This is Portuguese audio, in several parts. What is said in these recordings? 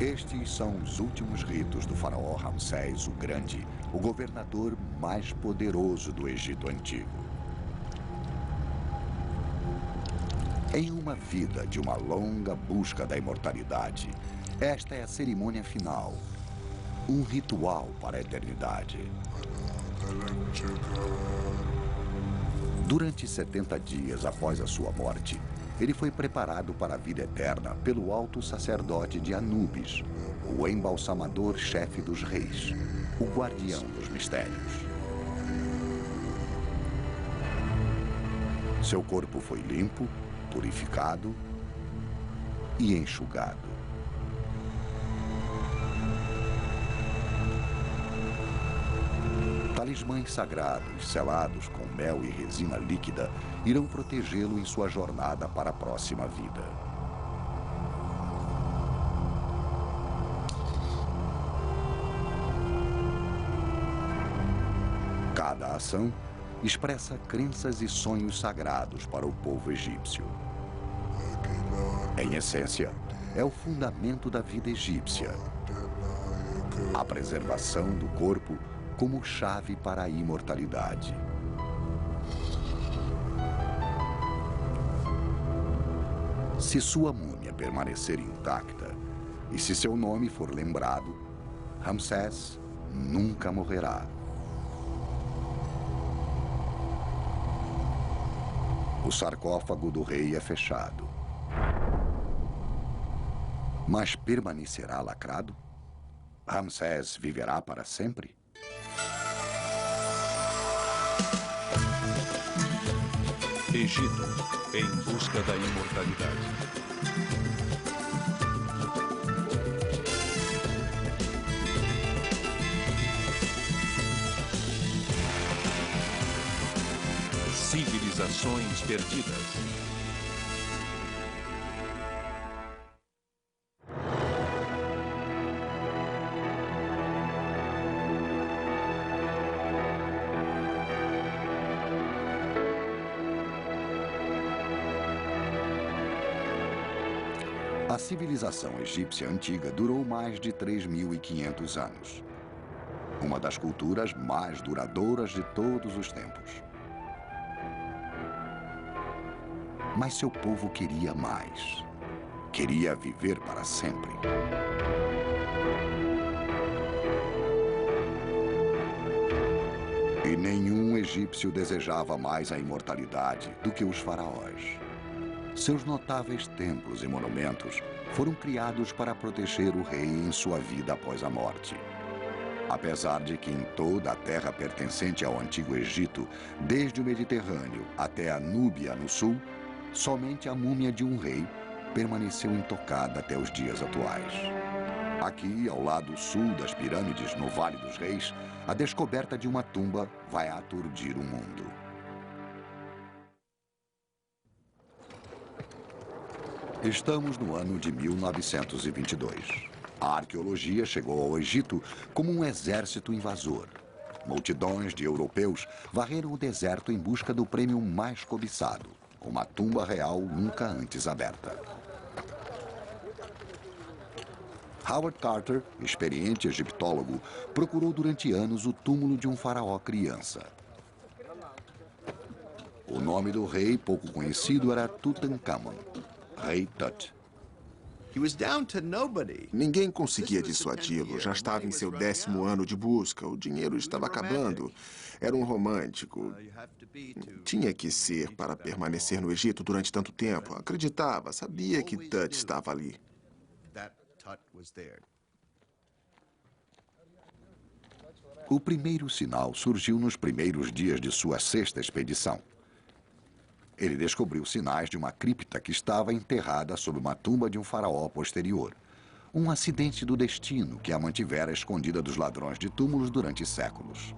Estes são os últimos ritos do faraó Ramsés o Grande, o governador mais poderoso do Egito Antigo. Em uma vida de uma longa busca da imortalidade, esta é a cerimônia final, um ritual para a eternidade. Durante 70 dias após a sua morte, ele foi preparado para a vida eterna pelo alto sacerdote de Anubis, o embalsamador-chefe dos reis, o guardião dos mistérios. Seu corpo foi limpo, purificado e enxugado. Talismãs sagrados, selados com mel e resina líquida, irão protegê-lo em sua jornada para a próxima vida. Cada ação expressa crenças e sonhos sagrados para o povo egípcio. Em essência, é o fundamento da vida egípcia. A preservação do corpo como chave para a imortalidade. Se sua múmia permanecer intacta e se seu nome for lembrado, Ramsés nunca morrerá. O sarcófago do rei é fechado. Mas permanecerá lacrado? Ramsés viverá para sempre? Egito, em busca da imortalidade. Civilizações perdidas. A civilização egípcia antiga durou mais de 3.500 anos. Uma das culturas mais duradouras de todos os tempos. Mas seu povo queria mais. Queria viver para sempre. E nenhum egípcio desejava mais a imortalidade do que os faraós. Seus notáveis templos e monumentos foram criados para proteger o rei em sua vida após a morte. Apesar de que em toda a terra pertencente ao Antigo Egito, desde o Mediterrâneo até a Núbia no sul, somente a múmia de um rei permaneceu intocada até os dias atuais. Aqui, ao lado sul das pirâmides, no Vale dos Reis, a descoberta de uma tumba vai aturdir o mundo. Estamos no ano de 1922. A arqueologia chegou ao Egito como um exército invasor. Multidões de europeus varreram o deserto em busca do prêmio mais cobiçado, uma tumba real nunca antes aberta. Howard Carter, experiente egiptólogo, procurou durante anos o túmulo de um faraó criança. O nome do rei, pouco conhecido, era Tutankhamon. Rei Tut. Ninguém conseguia dissuadi-lo. Já estava em seu 10º ano de busca. O dinheiro estava acabando. Era um romântico. Tinha que ser para permanecer no Egito durante tanto tempo. Acreditava, sabia que Tut estava ali. O primeiro sinal surgiu nos primeiros dias de sua 6ª expedição. Ele descobriu sinais de uma cripta que estava enterrada sob uma tumba de um faraó posterior. Um acidente do destino que a mantivera escondida dos ladrões de túmulos durante séculos.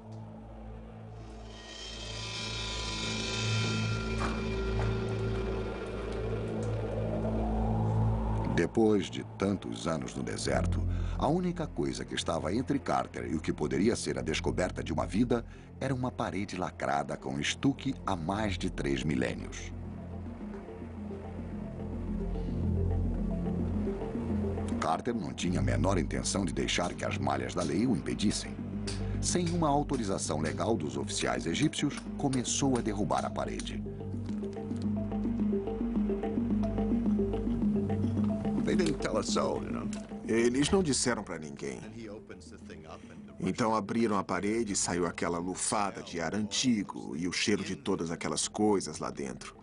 Depois de tantos anos no deserto, a única coisa que estava entre Carter e o que poderia ser a descoberta de uma vida era uma parede lacrada com estuque há mais de 3 milênios. Carter não tinha a menor intenção de deixar que as malhas da lei o impedissem. Sem uma autorização legal dos oficiais egípcios, começou a derrubar a parede. Eles não disseram para ninguém. Então abriram a parede e saiu aquela lufada de ar antigo e o cheiro de todas aquelas coisas lá dentro.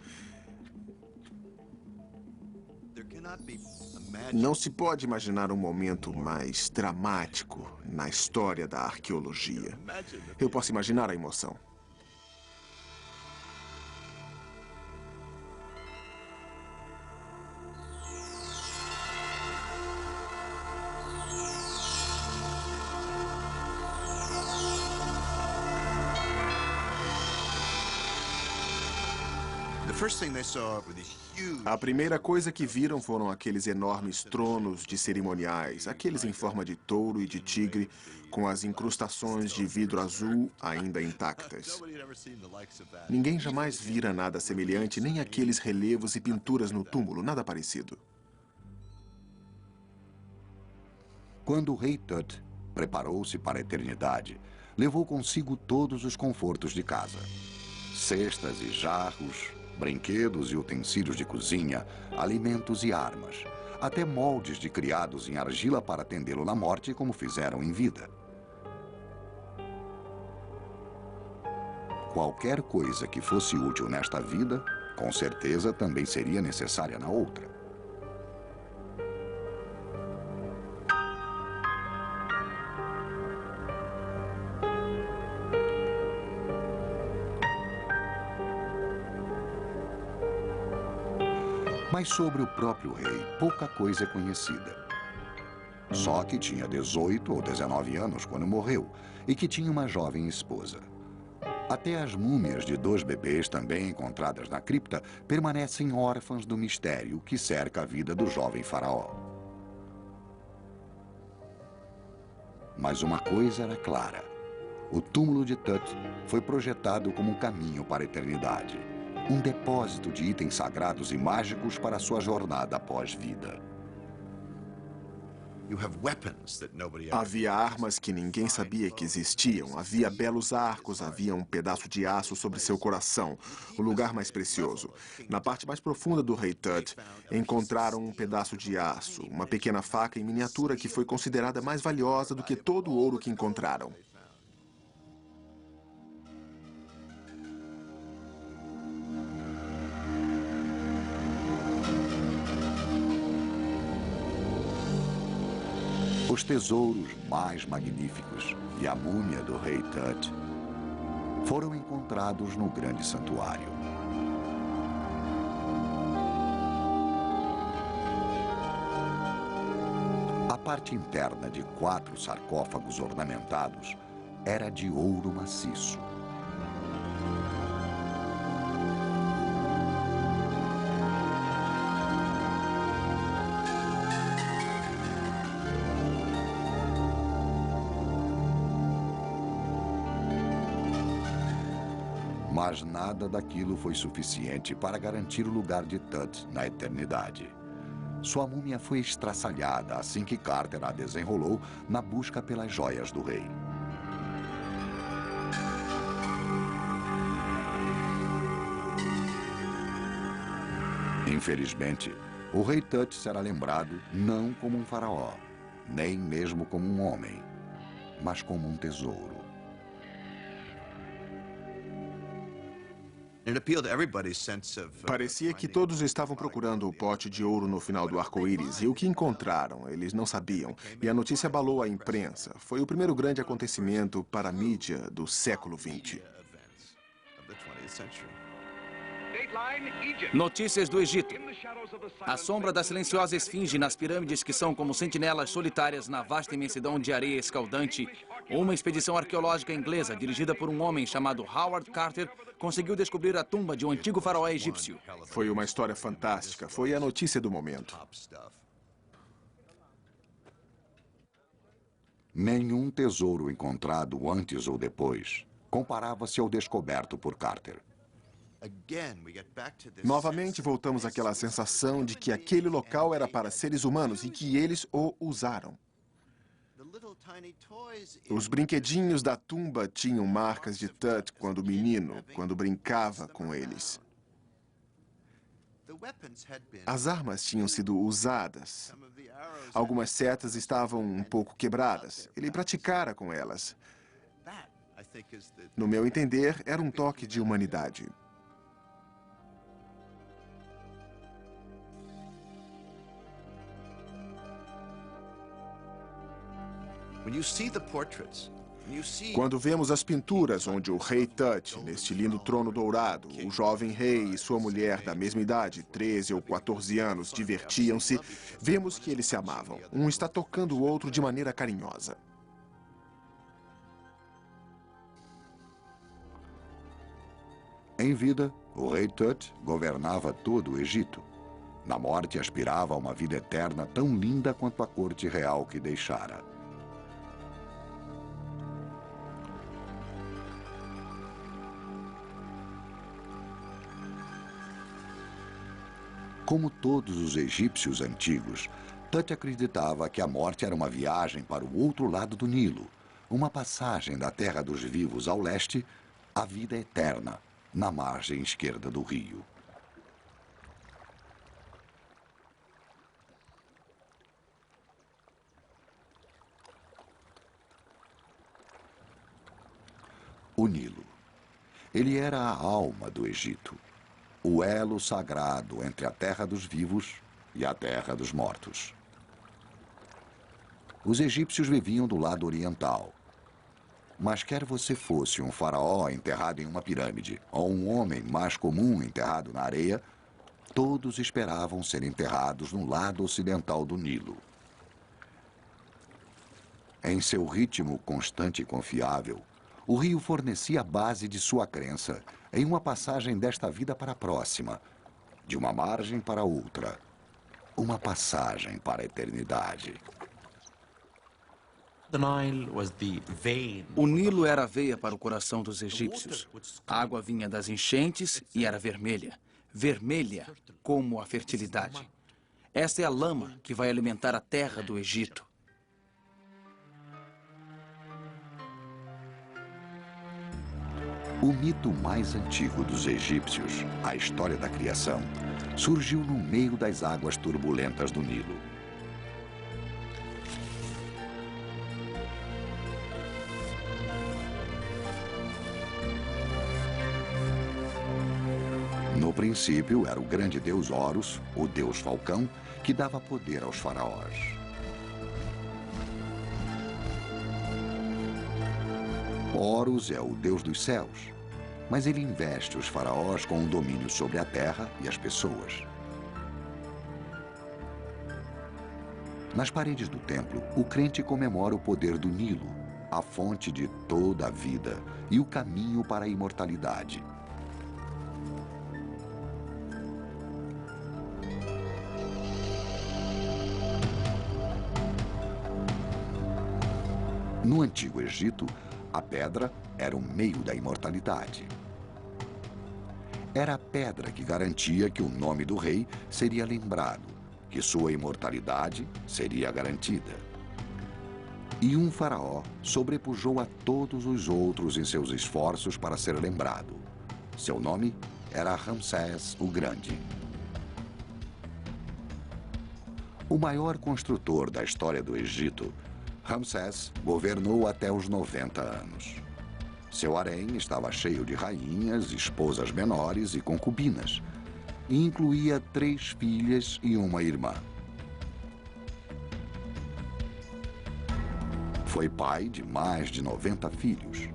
Não se pode imaginar um momento mais dramático na história da arqueologia. Eu posso imaginar a emoção. A primeira coisa que viram foram aqueles enormes tronos de cerimoniais, aqueles em forma de touro e de tigre, com as incrustações de vidro azul ainda intactas. Ninguém jamais vira nada semelhante, nem aqueles relevos e pinturas no túmulo, nada parecido. Quando o rei Tut preparou-se para a eternidade, levou consigo todos os confortos de casa. Cestas e jarros, brinquedos e utensílios de cozinha, alimentos e armas, até moldes de criados em argila para atendê-lo na morte, como fizeram em vida. Qualquer coisa que fosse útil nesta vida, com certeza também seria necessária na outra. Mas sobre o próprio rei, pouca coisa é conhecida. Só que tinha 18 ou 19 anos quando morreu e que tinha uma jovem esposa. Até as múmias de 2 bebês também encontradas na cripta permanecem órfãs do mistério que cerca a vida do jovem faraó. Mas uma coisa era clara. O túmulo de Tut foi projetado como um caminho para a eternidade. Um depósito de itens sagrados e mágicos para sua jornada pós-vida. Havia armas que ninguém sabia que existiam. Havia belos arcos, havia um pedaço de aço sobre seu coração, o lugar mais precioso. Na parte mais profunda do rei Tut, encontraram um pedaço de aço, uma pequena faca em miniatura que foi considerada mais valiosa do que todo o ouro que encontraram. Os tesouros mais magníficos e a múmia do rei Tut foram encontrados no grande santuário. A parte interna de 4 sarcófagos ornamentados era de ouro maciço. Mas nada daquilo foi suficiente para garantir o lugar de Tut na eternidade. Sua múmia foi estraçalhada assim que Carter a desenrolou na busca pelas joias do rei. Infelizmente, o rei Tut será lembrado não como um faraó, nem mesmo como um homem, mas como um tesouro. Parecia que todos estavam procurando o pote de ouro no final do arco-íris, e o que encontraram, eles não sabiam. E a notícia abalou a imprensa. Foi o primeiro grande acontecimento para a mídia do século XX. Notícias do Egito. A sombra da silenciosa esfinge nas pirâmides que são como sentinelas solitárias na vasta imensidão de areia escaldante. Uma expedição arqueológica inglesa, dirigida por um homem chamado Howard Carter, conseguiu descobrir a tumba de um antigo faraó egípcio. Foi uma história fantástica. Foi a notícia do momento. Nenhum tesouro encontrado antes ou depois comparava-se ao descoberto por Carter. Novamente voltamos àquela sensação de que aquele local era para seres humanos e que eles o usaram. Os brinquedinhos da tumba tinham marcas de Tut quando brincava com eles. As armas tinham sido usadas. Algumas setas estavam um pouco quebradas. Ele praticara com elas. No meu entender, era um toque de humanidade. Quando vemos as pinturas onde o rei Tut, neste lindo trono dourado, o jovem rei e sua mulher da mesma idade, 13 ou 14 anos, divertiam-se, vemos que eles se amavam. Um está tocando o outro de maneira carinhosa. Em vida, o rei Tut governava todo o Egito. Na morte, aspirava a uma vida eterna tão linda quanto a corte real que deixara. Como todos os egípcios antigos, Tut acreditava que a morte era uma viagem para o outro lado do Nilo, uma passagem da terra dos vivos ao leste à vida eterna, na margem esquerda do rio. O Nilo. Ele era a alma do Egito. O elo sagrado entre a terra dos vivos e a terra dos mortos. Os egípcios viviam do lado oriental. Mas quer você fosse um faraó enterrado em uma pirâmide ou um homem mais comum enterrado na areia, todos esperavam ser enterrados no lado ocidental do Nilo. Em seu ritmo constante e confiável, o rio fornecia a base de sua crença em uma passagem desta vida para a próxima, de uma margem para outra, uma passagem para a eternidade. O Nilo era a veia para o coração dos egípcios. A água vinha das enchentes e era vermelha. Vermelha como a fertilidade. Esta é a lama que vai alimentar a terra do Egito. O mito mais antigo dos egípcios, a história da criação, surgiu no meio das águas turbulentas do Nilo. No princípio, era o grande deus Horus, o deus falcão, que dava poder aos faraós. Horus é o deus dos céus, mas ele investe os faraós com o domínio sobre a terra e as pessoas. Nas paredes do templo, o crente comemora o poder do Nilo, a fonte de toda a vida e o caminho para a imortalidade. No Antigo Egito, a pedra era o meio da imortalidade. Era a pedra que garantia que o nome do rei seria lembrado, que sua imortalidade seria garantida. E um faraó sobrepujou a todos os outros em seus esforços para ser lembrado. Seu nome era Ramsés o Grande. O maior construtor da história do Egito, Ramsés governou até os 90 anos. Seu harém estava cheio de rainhas, esposas menores e concubinas, e incluía 3 filhas e uma irmã. Foi pai de mais de 90 filhos.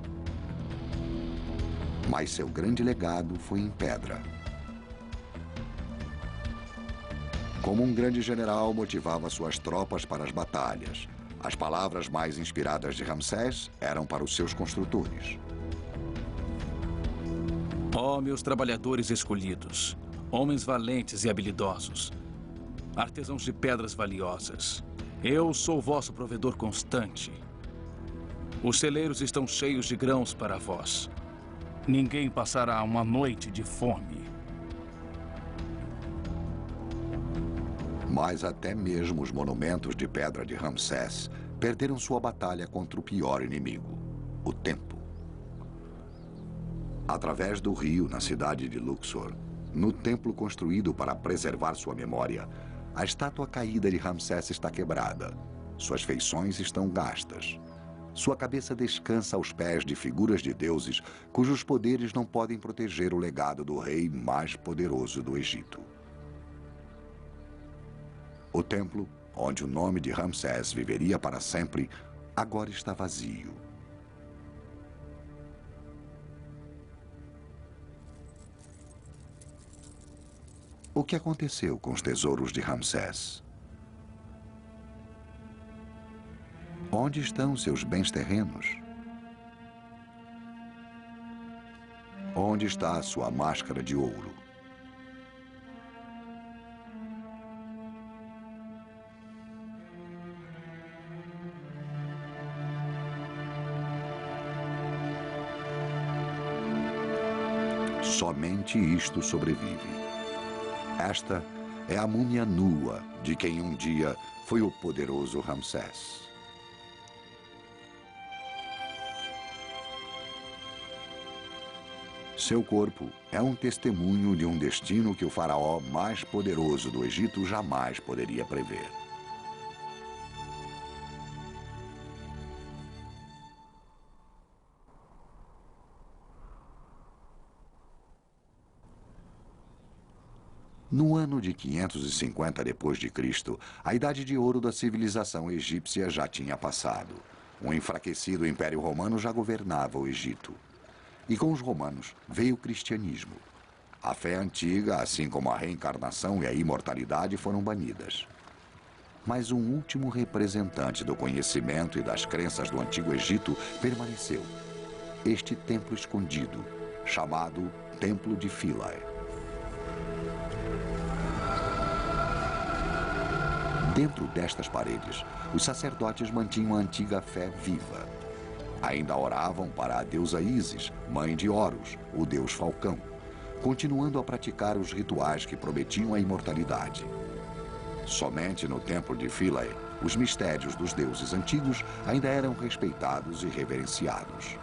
Mas seu grande legado foi em pedra. Como um grande general motivava suas tropas para as batalhas, as palavras mais inspiradas de Ramsés eram para os seus construtores. Ó, meus trabalhadores escolhidos, homens valentes e habilidosos, artesãos de pedras valiosas, eu sou vosso provedor constante. Os celeiros estão cheios de grãos para vós. ninguém passará uma noite de fome. Mas até mesmo os monumentos de pedra de Ramsés perderam sua batalha contra o pior inimigo, o tempo. Através do rio, na cidade de Luxor, no templo construído para preservar sua memória, a estátua caída de Ramsés está quebrada. Suas feições estão gastas. Sua cabeça descansa aos pés de figuras de deuses cujos poderes não podem proteger o legado do rei mais poderoso do Egito. O templo, onde o nome de Ramsés viveria para sempre, agora está vazio. O que aconteceu com os tesouros de Ramsés? Onde estão seus bens terrenos? Onde está a sua máscara de ouro? Somente isto sobrevive. Esta é a múmia nua de quem um dia foi o poderoso Ramsés. Seu corpo é um testemunho de um destino que o faraó mais poderoso do Egito jamais poderia prever. No ano de 550 d.C., a idade de ouro da civilização egípcia já tinha passado. Um enfraquecido Império Romano já governava o Egito. E com os romanos veio o cristianismo. A fé antiga, assim como a reencarnação e a imortalidade, foram banidas. Mas um último representante do conhecimento e das crenças do Antigo Egito permaneceu. Este templo escondido, chamado Templo de Philae. Dentro destas paredes, os sacerdotes mantinham a antiga fé viva. Ainda oravam para a deusa Ísis, mãe de Horus, o deus falcão, continuando a praticar os rituais que prometiam a imortalidade. Somente no templo de Philae, os mistérios dos deuses antigos ainda eram respeitados e reverenciados.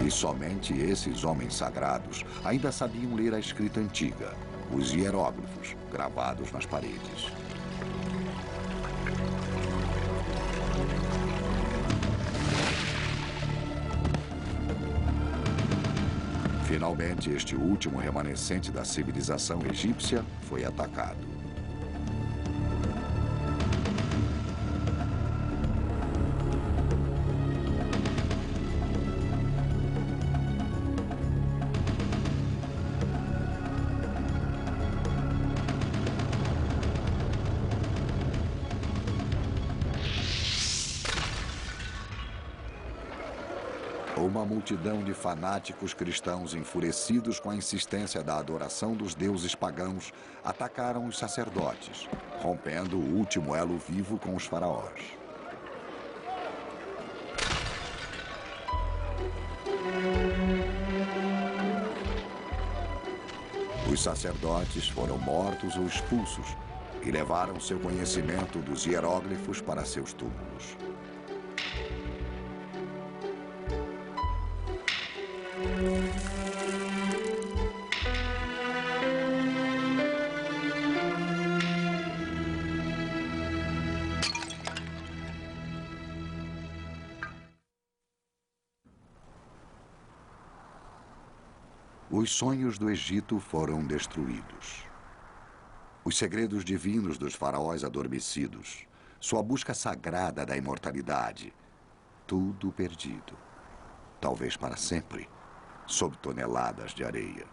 E somente esses homens sagrados ainda sabiam ler a escrita antiga, os hieróglifos gravados nas paredes. Finalmente, este último remanescente da civilização egípcia foi atacado. Uma multidão de fanáticos cristãos enfurecidos com a insistência da adoração dos deuses pagãos atacaram os sacerdotes, rompendo o último elo vivo com os faraós. Os sacerdotes foram mortos ou expulsos e levaram seu conhecimento dos hieróglifos para seus túmulos. Os sonhos do Egito foram destruídos. Os segredos divinos dos faraós adormecidos, sua busca sagrada da imortalidade, tudo perdido. Talvez para sempre, sob toneladas de areia.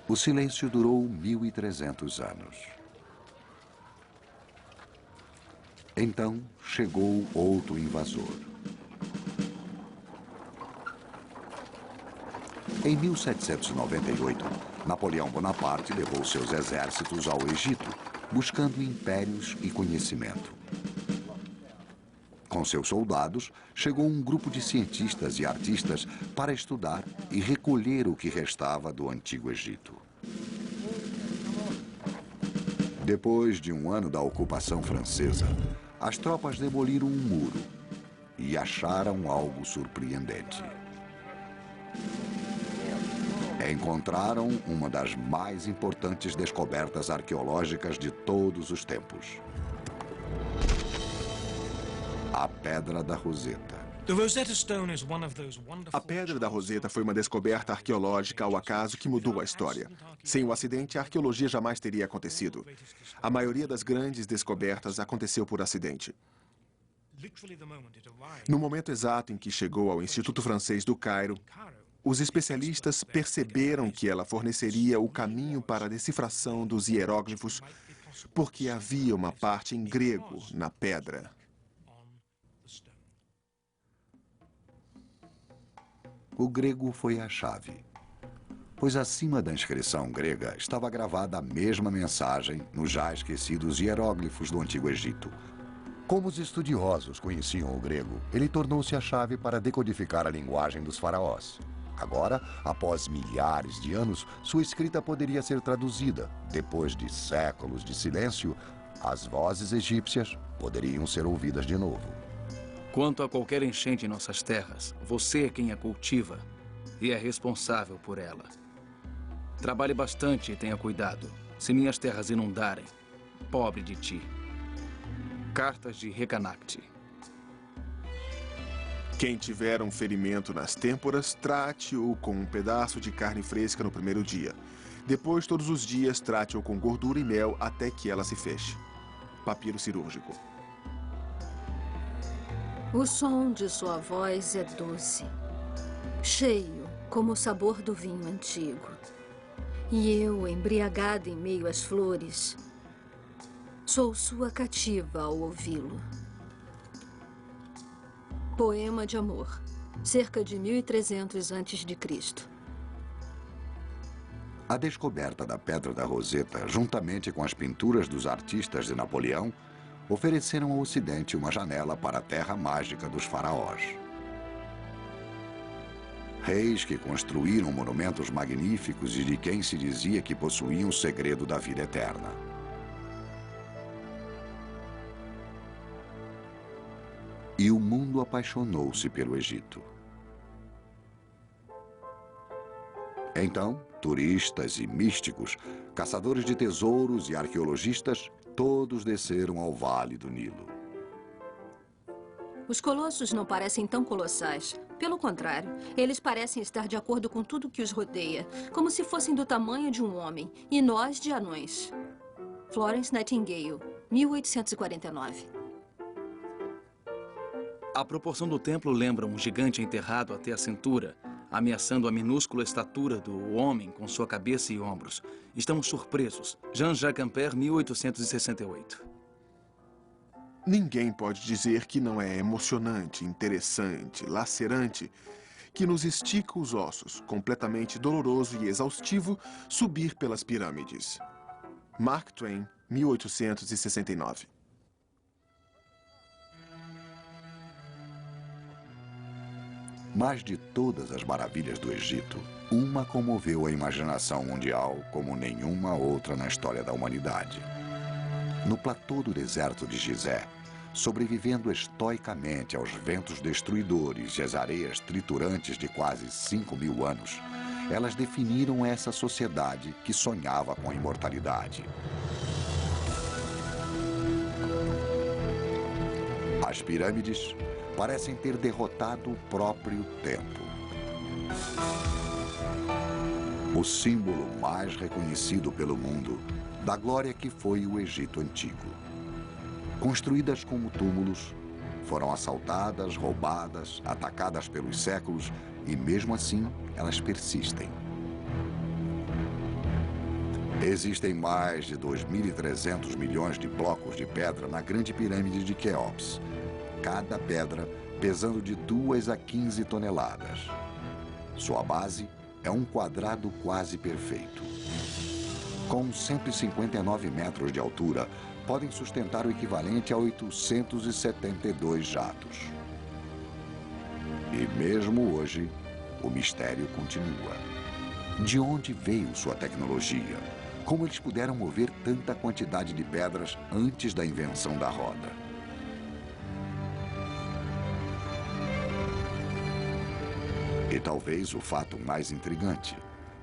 O silêncio durou 1.300 anos. Então chegou outro invasor. Em 1798, Napoleão Bonaparte levou seus exércitos ao Egito, buscando impérios e conhecimento. Com seus soldados, chegou um grupo de cientistas e artistas para estudar e recolher o que restava do Antigo Egito. Depois de um ano da ocupação francesa, as tropas demoliram um muro e acharam algo surpreendente. Encontraram uma das mais importantes descobertas arqueológicas de todos os tempos. A Pedra da Roseta. A Pedra da Roseta foi uma descoberta arqueológica ao acaso que mudou a história. Sem o acidente, a arqueologia jamais teria acontecido. A maioria das grandes descobertas aconteceu por acidente. No momento exato em que chegou ao Instituto Francês do Cairo, os especialistas perceberam que ela forneceria o caminho para a decifração dos hieróglifos, porque havia uma parte em grego na pedra. O grego foi a chave, pois acima da inscrição grega estava gravada a mesma mensagem nos já esquecidos hieróglifos do Antigo Egito. Como os estudiosos conheciam o grego, ele tornou-se a chave para decodificar a linguagem dos faraós. Agora, após milhares de anos, sua escrita poderia ser traduzida. Depois de séculos de silêncio, as vozes egípcias poderiam ser ouvidas de novo. Quanto a qualquer enchente em nossas terras, você é quem a cultiva e é responsável por ela. Trabalhe bastante e tenha cuidado. Se minhas terras inundarem, pobre de ti. Cartas de Recanati. Quem tiver um ferimento nas têmporas, trate-o com um pedaço de carne fresca no primeiro dia. Depois, todos os dias, trate-o com gordura e mel até que ela se feche. Papiro cirúrgico. O som de sua voz é doce, cheio como o sabor do vinho antigo. E eu, embriagada em meio às flores, sou sua cativa ao ouvi-lo. Poema de amor, cerca de 1300 a.C. A descoberta da Pedra da Roseta, juntamente com as pinturas dos artistas de Napoleão, ofereceram ao Ocidente uma janela para a terra mágica dos faraós. Reis que construíram monumentos magníficos e de quem se dizia que possuíam o segredo da vida eterna. E o mundo apaixonou-se pelo Egito. Então, turistas e místicos, caçadores de tesouros e arqueologistas, todos desceram ao Vale do Nilo. Os colossos não parecem tão colossais. Pelo contrário, eles parecem estar de acordo com tudo que os rodeia, como se fossem do tamanho de um homem, e nós de anões. Florence Nightingale, 1849. A proporção do templo lembra um gigante enterrado até a cintura, ameaçando a minúscula estatura do homem com sua cabeça e ombros. Estamos surpresos. Jean-Jacques Ampère, 1868. Ninguém pode dizer que não é emocionante, interessante, lacerante, que nos estica os ossos, completamente doloroso e exaustivo, subir pelas pirâmides. Mark Twain, 1869. Mas de todas as maravilhas do Egito, uma comoveu a imaginação mundial como nenhuma outra na história da humanidade. No platô do deserto de Gizé, sobrevivendo estoicamente aos ventos destruidores e às areias triturantes de quase 5.000 anos, elas definiram essa sociedade que sonhava com a imortalidade. As pirâmides parecem ter derrotado o próprio tempo. O símbolo mais reconhecido pelo mundo da glória que foi o Egito Antigo. Construídas como túmulos, foram assaltadas, roubadas, atacadas pelos séculos e, mesmo assim, elas persistem. Existem mais de 2.300 milhões de blocos de pedra na Grande Pirâmide de Quéops, cada pedra pesando de 2 a 15 toneladas. Sua base é um quadrado quase perfeito. Com 159 metros de altura, podem sustentar o equivalente a 872 jatos. E mesmo hoje, o mistério continua. De onde veio sua tecnologia? Como eles puderam mover tanta quantidade de pedras antes da invenção da roda? E talvez o fato mais intrigante: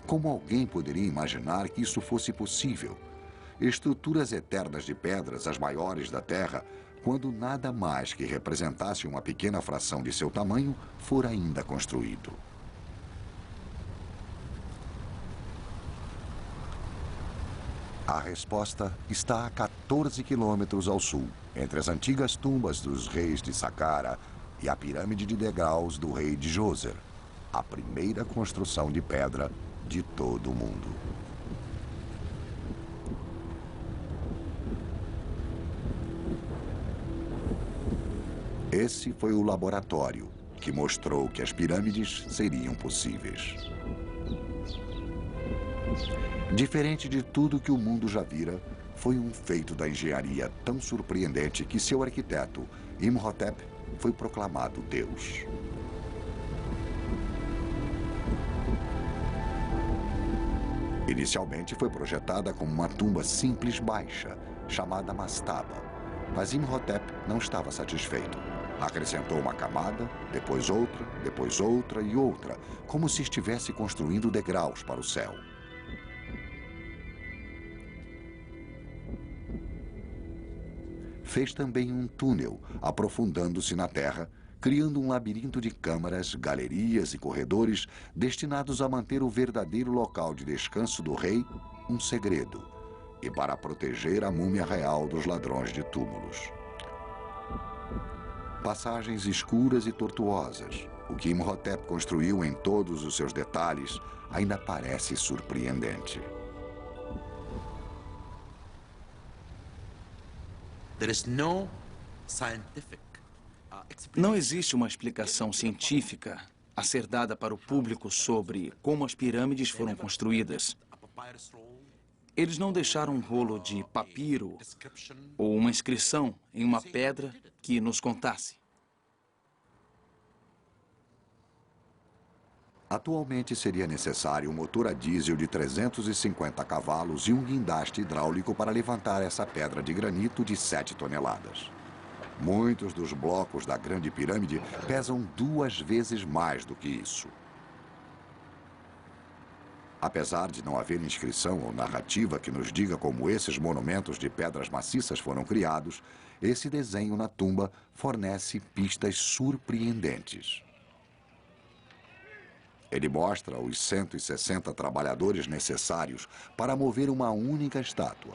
como alguém poderia imaginar que isso fosse possível? Estruturas eternas de pedras, as maiores da Terra, quando nada mais que representasse uma pequena fração de seu tamanho for ainda construído. A resposta está a 14 quilômetros ao sul, entre as antigas tumbas dos reis de Saqqara e a pirâmide de degraus do rei de Djoser, a primeira construção de pedra de todo o mundo. Esse foi o laboratório que mostrou que as pirâmides seriam possíveis. Diferente de tudo que o mundo já vira, foi um feito da engenharia tão surpreendente que seu arquiteto, Imhotep, foi proclamado Deus. Inicialmente foi projetada como uma tumba simples baixa, chamada mastaba, mas Imhotep não estava satisfeito. Acrescentou uma camada, depois outra e outra, como se estivesse construindo degraus para o céu. Fez também um túnel, aprofundando-se na terra, criando um labirinto de câmaras, galerias e corredores destinados a manter o verdadeiro local de descanso do rei um segredo e para proteger a múmia real dos ladrões de túmulos. Passagens escuras e tortuosas, o que Imhotep construiu em todos os seus detalhes, ainda parece surpreendente. Não existe uma explicação científica a ser dada para o público sobre como as pirâmides foram construídas. Eles não deixaram um rolo de papiro ou uma inscrição em uma pedra que nos contasse. Atualmente seria necessário um motor a diesel de 350 cavalos e um guindaste hidráulico para levantar essa pedra de granito de 7 toneladas. Muitos dos blocos da Grande Pirâmide pesam 2 vezes mais do que isso. Apesar de não haver inscrição ou narrativa que nos diga como esses monumentos de pedras maciças foram criados, esse desenho na tumba fornece pistas surpreendentes. Ele mostra os 160 trabalhadores necessários para mover uma única estátua.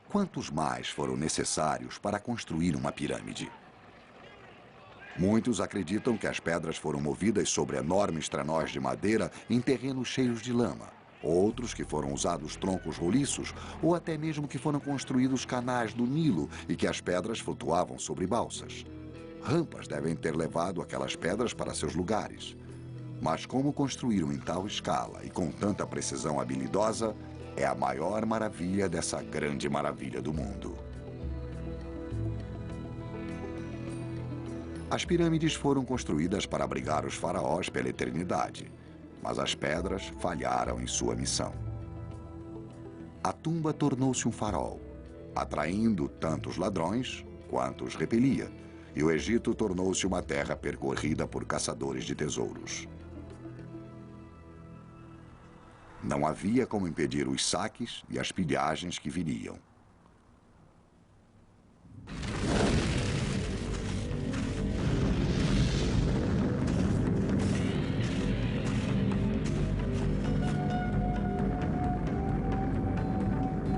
Quantos mais foram necessários para construir uma pirâmide? Muitos acreditam que as pedras foram movidas sobre enormes trenós de madeira em terrenos cheios de lama. Outros que foram usados troncos roliços ou até mesmo que foram construídos canais do Nilo e que as pedras flutuavam sobre balsas. Rampas devem ter levado aquelas pedras para seus lugares. Mas como construíram em tal escala e com tanta precisão habilidosa, é a maior maravilha dessa grande maravilha do mundo. As pirâmides foram construídas para abrigar os faraós pela eternidade, mas as pedras falharam em sua missão. A tumba tornou-se um farol, atraindo tanto os ladrões quanto os repelia, e o Egito tornou-se uma terra percorrida por caçadores de tesouros. Não havia como impedir os saques e as pilhagens que viriam.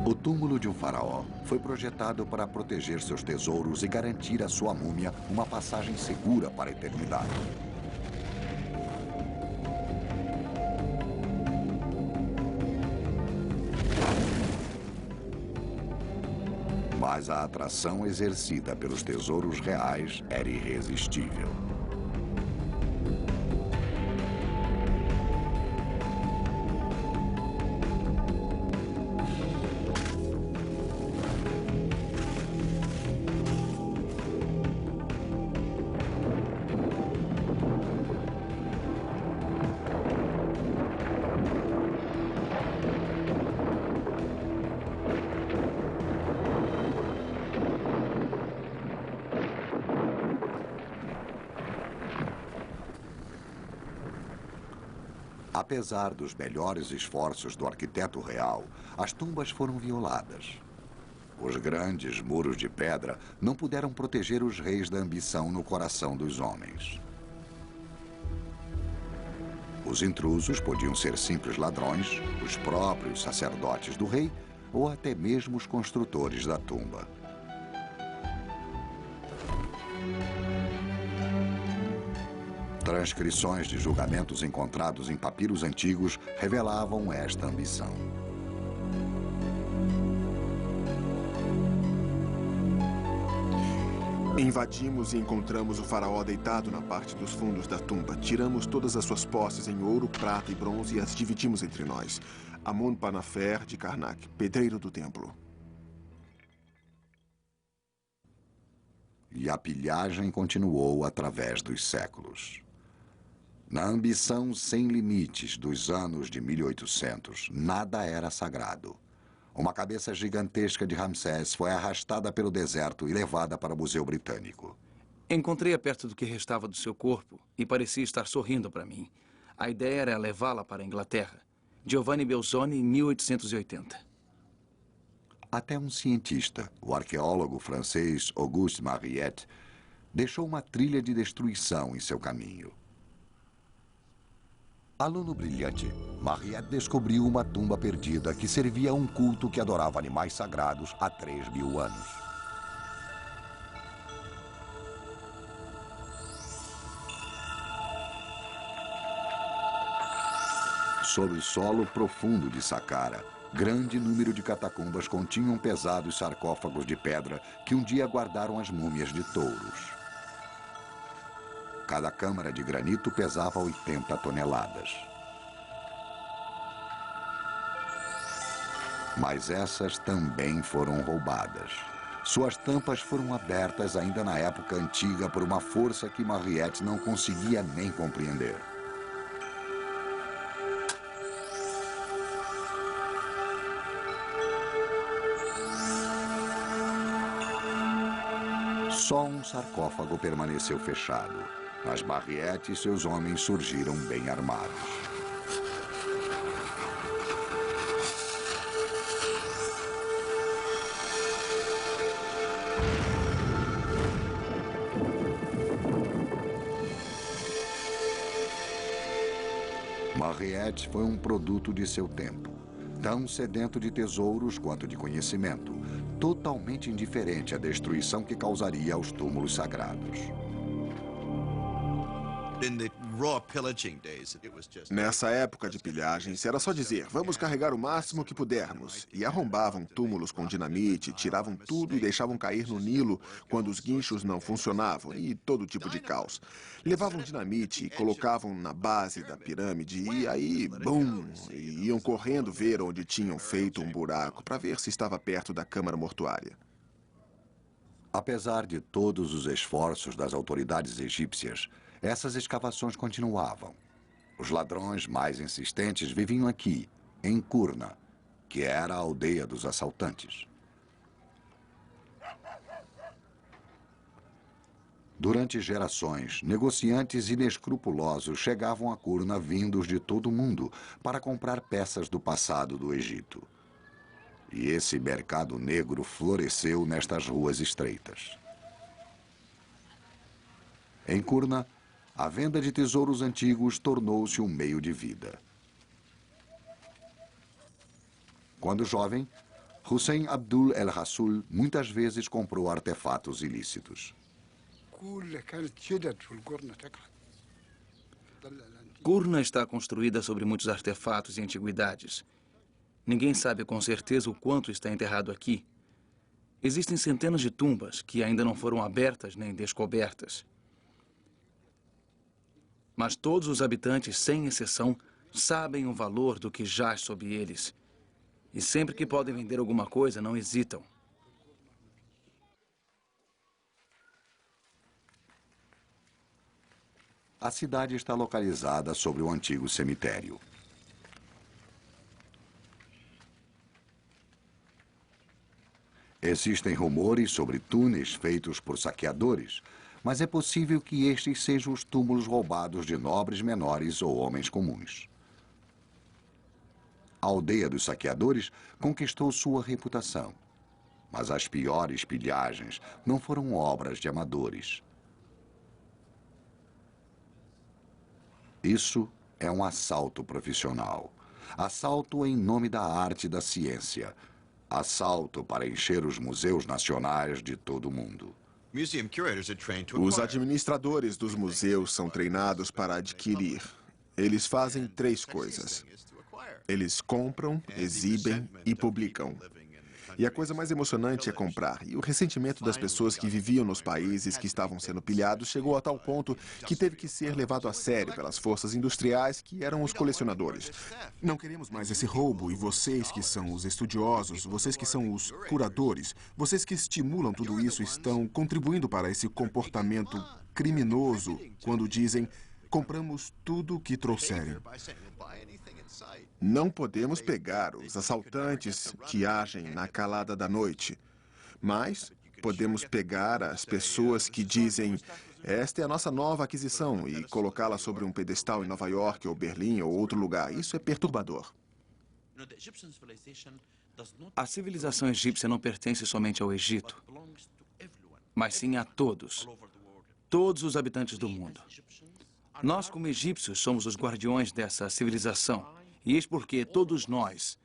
O túmulo de um faraó foi projetado para proteger seus tesouros e garantir à sua múmia uma passagem segura para a eternidade. Mas a atração exercida pelos tesouros reais era irresistível. Apesar dos melhores esforços do arquiteto real, as tumbas foram violadas. Os grandes muros de pedra não puderam proteger os reis da ambição no coração dos homens. Os intrusos podiam ser simples ladrões, os próprios sacerdotes do rei ou até mesmo os construtores da tumba. Transcrições de julgamentos encontrados em papiros antigos revelavam esta ambição. Invadimos e encontramos o faraó deitado na parte dos fundos da tumba. Tiramos todas as suas posses em ouro, prata e bronze e as dividimos entre nós. Amon-Panafer de Karnak, pedreiro do templo. E a pilhagem continuou através dos séculos. Na ambição sem limites dos anos de 1800, nada era sagrado. Uma cabeça gigantesca de Ramsés foi arrastada pelo deserto e levada para o Museu Britânico. Encontrei-a perto do que restava do seu corpo e parecia estar sorrindo para mim. A ideia era levá-la para a Inglaterra. Giovanni Belzoni, 1880. Até um cientista, o arqueólogo francês Auguste Mariette, deixou uma trilha de destruição em seu caminho. Aluno brilhante, Mariette descobriu uma tumba perdida que servia a um culto que adorava animais sagrados há 3.000 anos. Sob o solo profundo de Saqqara, grande número de catacumbas continham pesados sarcófagos de pedra que um dia guardaram as múmias de touros. Cada câmara de granito pesava 80 toneladas. Mas essas também foram roubadas. Suas tampas foram abertas ainda na época antiga por uma força que Mariette não conseguia nem compreender. Só um sarcófago permaneceu fechado. Mas Mariette e seus homens surgiram bem armados. Mariette foi um produto de seu tempo, tão sedento de tesouros quanto de conhecimento, totalmente indiferente à destruição que causaria aos túmulos sagrados. Nessa época de pilhagens, era só dizer, vamos carregar o máximo que pudermos. E arrombavam túmulos com dinamite, tiravam tudo e deixavam cair no Nilo quando os guinchos não funcionavam, e todo tipo de caos. Levavam dinamite e colocavam na base da pirâmide e aí, bum, e iam correndo ver onde tinham feito um buraco para ver se estava perto da câmara mortuária. Apesar de todos os esforços das autoridades egípcias, essas escavações continuavam. Os ladrões mais insistentes viviam aqui, em Kurna, que era a aldeia dos assaltantes. Durante gerações, negociantes inescrupulosos chegavam a Kurna vindos de todo o mundo para comprar peças do passado do Egito. E esse mercado negro floresceu nestas ruas estreitas. Em Kurna, a venda de tesouros antigos tornou-se um meio de vida. Quando jovem, Hussein Abdul El-Rassul muitas vezes comprou artefatos ilícitos. Kurna está construída sobre muitos artefatos e antiguidades. Ninguém sabe com certeza o quanto está enterrado aqui. Existem centenas de tumbas que ainda não foram abertas nem descobertas. Mas todos os habitantes, sem exceção, sabem o valor do que jaz sob eles. E sempre que podem vender alguma coisa, não hesitam. A cidade está localizada sobre o antigo cemitério. Existem rumores sobre túneis feitos por saqueadores, mas é possível que estes sejam os túmulos roubados de nobres menores ou homens comuns. A aldeia dos saqueadores conquistou sua reputação. Mas as piores pilhagens não foram obras de amadores. Isso é um assalto profissional. Assalto em nome da arte e da ciência. Assalto para encher os museus nacionais de todo o mundo. Os administradores dos museus são treinados para adquirir. Eles fazem 3 coisas. Eles compram, exibem e publicam. E a coisa mais emocionante é comprar. E o ressentimento das pessoas que viviam nos países que estavam sendo pilhados chegou a tal ponto que teve que ser levado a sério pelas forças industriais que eram os colecionadores. Não queremos mais esse roubo, e vocês que são os estudiosos, vocês que são os curadores, vocês que estimulam tudo isso estão contribuindo para esse comportamento criminoso quando dizem: compramos tudo o que trouxerem. Não podemos pegar os assaltantes que agem na calada da noite, mas podemos pegar as pessoas que dizem: esta é a nossa nova aquisição, e colocá-la sobre um pedestal em Nova York ou Berlim ou outro lugar. Isso é perturbador. A civilização egípcia não pertence somente ao Egito, mas sim a todos os habitantes do mundo. Nós, como egípcios, somos os guardiões dessa civilização. E eis porque todos nós,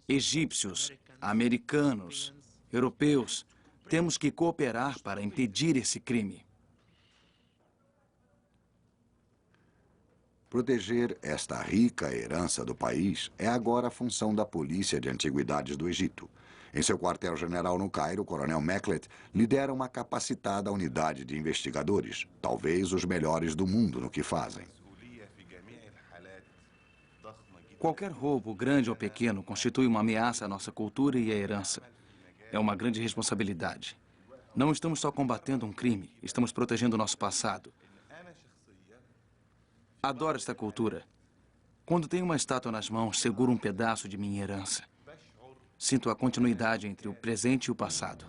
egípcios, americanos, europeus, temos que cooperar para impedir esse crime. Proteger esta rica herança do país é agora a função da Polícia de Antiguidades do Egito. Em seu quartel-general no Cairo, o coronel Meklet lidera uma capacitada unidade de investigadores, talvez os melhores do mundo no que fazem. Qualquer roubo, grande ou pequeno, constitui uma ameaça à nossa cultura e à herança. É uma grande responsabilidade. Não estamos só combatendo um crime, estamos protegendo o nosso passado. Adoro esta cultura. Quando tenho uma estátua nas mãos, seguro um pedaço de minha herança. Sinto a continuidade entre o presente e o passado.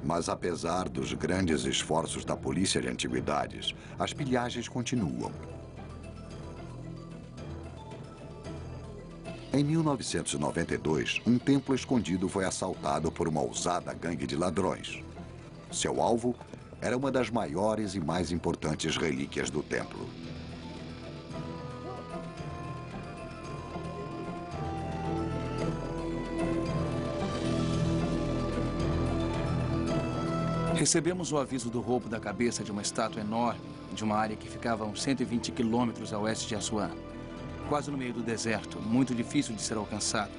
Mas apesar dos grandes esforços da Polícia de Antiguidades, as pilhagens continuam. Em 1992, um templo escondido foi assaltado por uma ousada gangue de ladrões. Seu alvo era uma das maiores e mais importantes relíquias do templo. Recebemos o aviso do roubo da cabeça de uma estátua enorme de uma área que ficava a uns 120 quilômetros a oeste de Assuã, quase no meio do deserto, muito difícil de ser alcançado.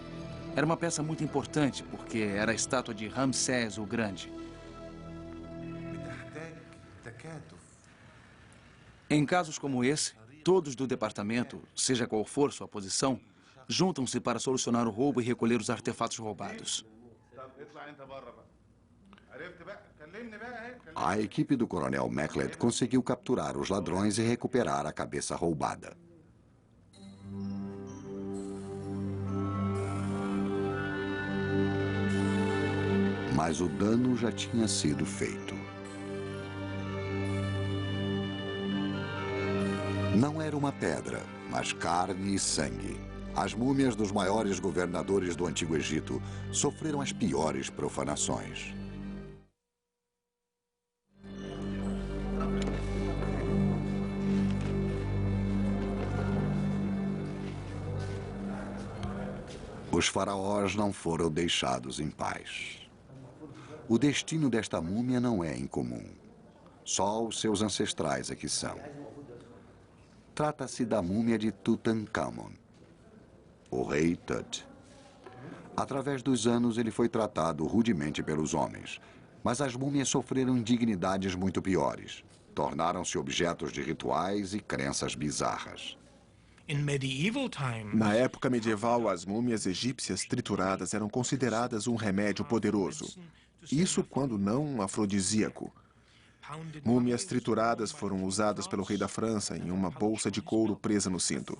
Era uma peça muito importante porque era a estátua de Ramsés o Grande. Em casos como esse, todos do departamento, seja qual for sua posição, juntam-se para solucionar o roubo e recolher os artefatos roubados. A equipe do coronel Meklet conseguiu capturar os ladrões e recuperar a cabeça roubada. Mas o dano já tinha sido feito. Não era uma pedra, mas carne e sangue. As múmias dos maiores governadores do Antigo Egito sofreram as piores profanações. Os faraós não foram deixados em paz. O destino desta múmia não é incomum. Só os seus ancestrais é que são. Trata-se da múmia de Tutankhamon, o rei Tut. Através dos anos, ele foi tratado rudemente pelos homens, mas as múmias sofreram indignidades muito piores. Tornaram-se objetos de rituais e crenças bizarras. Na época medieval, as múmias egípcias trituradas eram consideradas um remédio poderoso. Isso quando não um afrodisíaco. Múmias trituradas foram usadas pelo rei da França em uma bolsa de couro presa no cinto.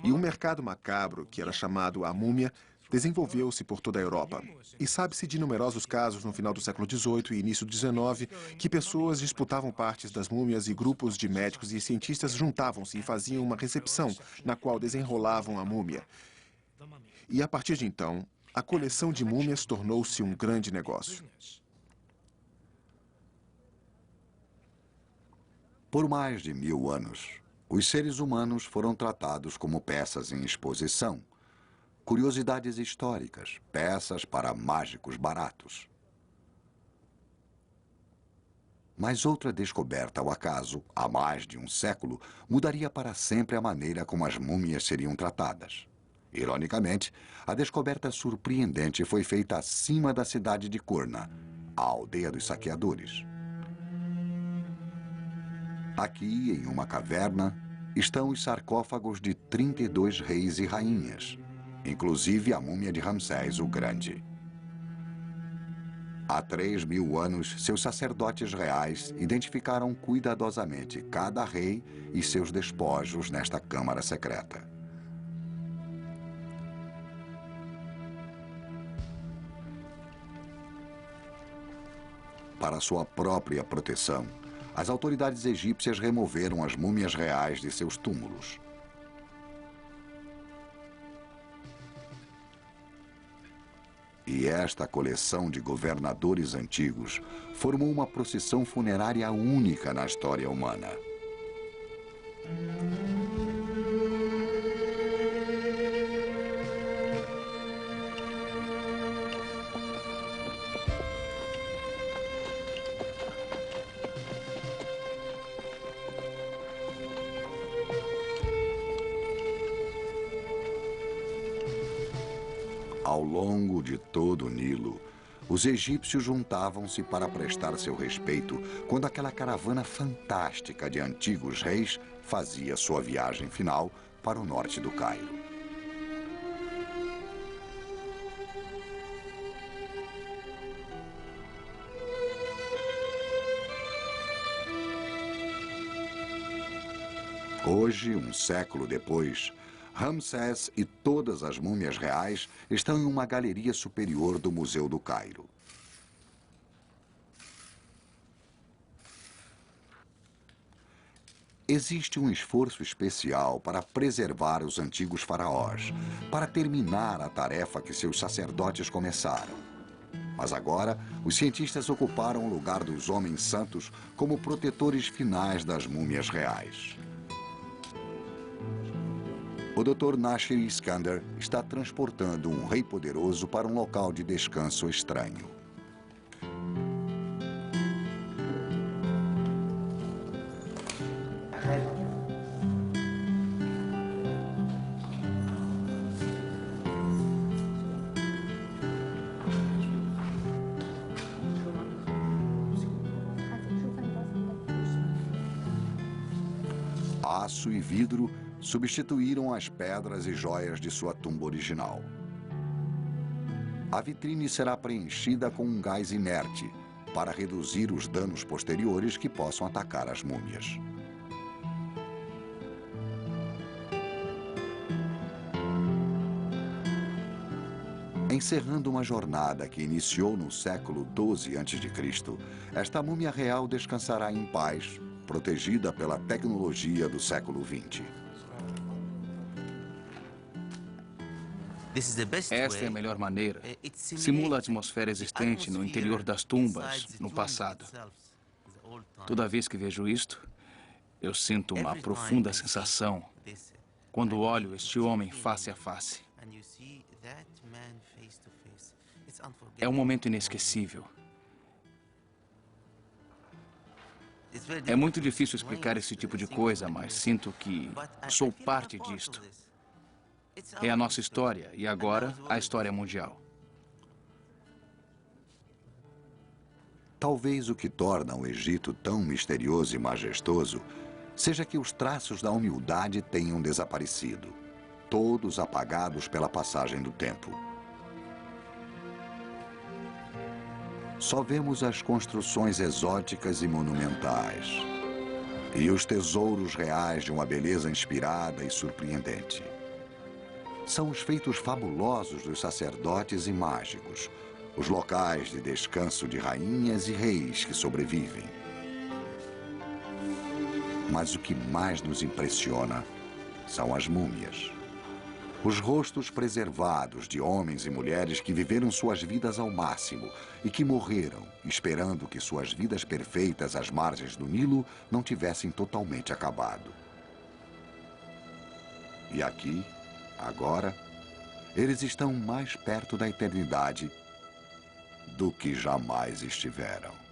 E um mercado macabro, que era chamado a múmia, desenvolveu-se por toda a Europa. E sabe-se de numerosos casos no final do século XVIII e início do XIX que pessoas disputavam partes das múmias e grupos de médicos e cientistas juntavam-se e faziam uma recepção na qual desenrolavam a múmia. E a partir de então, a coleção de múmias tornou-se um grande negócio. Por mais de 1000 anos, os seres humanos foram tratados como peças em exposição, curiosidades históricas, peças para mágicos baratos. Mas outra descoberta ao acaso, há mais de um século, mudaria para sempre a maneira como as múmias seriam tratadas. Ironicamente, a descoberta surpreendente foi feita acima da cidade de Kurna, a aldeia dos saqueadores. Aqui, em uma caverna, estão os sarcófagos de 32 reis e rainhas, inclusive a múmia de Ramsés o Grande. Há 3000 anos, seus sacerdotes reais identificaram cuidadosamente cada rei e seus despojos nesta câmara secreta. Para sua própria proteção, as autoridades egípcias removeram as múmias reais de seus túmulos. E esta coleção de governadores antigos formou uma procissão funerária única na história humana. Ao longo de todo o Nilo, os egípcios juntavam-se para prestar seu respeito quando aquela caravana fantástica de antigos reis fazia sua viagem final para o norte do Cairo. Hoje, um século depois, Ramsés e todas as múmias reais estão em uma galeria superior do Museu do Cairo. Existe um esforço especial para preservar os antigos faraós, para terminar a tarefa que seus sacerdotes começaram. Mas agora, os cientistas ocuparam o lugar dos homens santos como protetores finais das múmias reais. O Dr. Nasir Iskander está transportando um rei poderoso para um local de descanso estranho. Aço e vidro substituíram as pedras e joias de sua tumba original. A vitrine será preenchida com um gás inerte para reduzir os danos posteriores que possam atacar as múmias. Encerrando uma jornada que iniciou no século XII a.C., esta múmia real descansará em paz, protegida pela tecnologia do século XX. Esta é a melhor maneira. Simula a atmosfera existente no interior das tumbas, no passado. Toda vez que vejo isto, eu sinto uma profunda sensação quando olho este homem face a face. É um momento inesquecível. É muito difícil explicar esse tipo de coisa, mas sinto que sou parte disto. É a nossa história e agora a história mundial. Talvez o que torna o Egito tão misterioso e majestoso seja que os traços da humildade tenham desaparecido, todos apagados pela passagem do tempo. Só vemos as construções exóticas e monumentais e os tesouros reais de uma beleza inspirada e surpreendente. são os feitos fabulosos dos sacerdotes e mágicos, os locais de descanso de rainhas e reis que sobrevivem. Mas o que mais nos impressiona são as múmias. Os rostos preservados de homens e mulheres que viveram suas vidas ao máximo e que morreram esperando que suas vidas perfeitas às margens do Nilo não tivessem totalmente acabado. E aqui, agora, eles estão mais perto da eternidade do que jamais estiveram.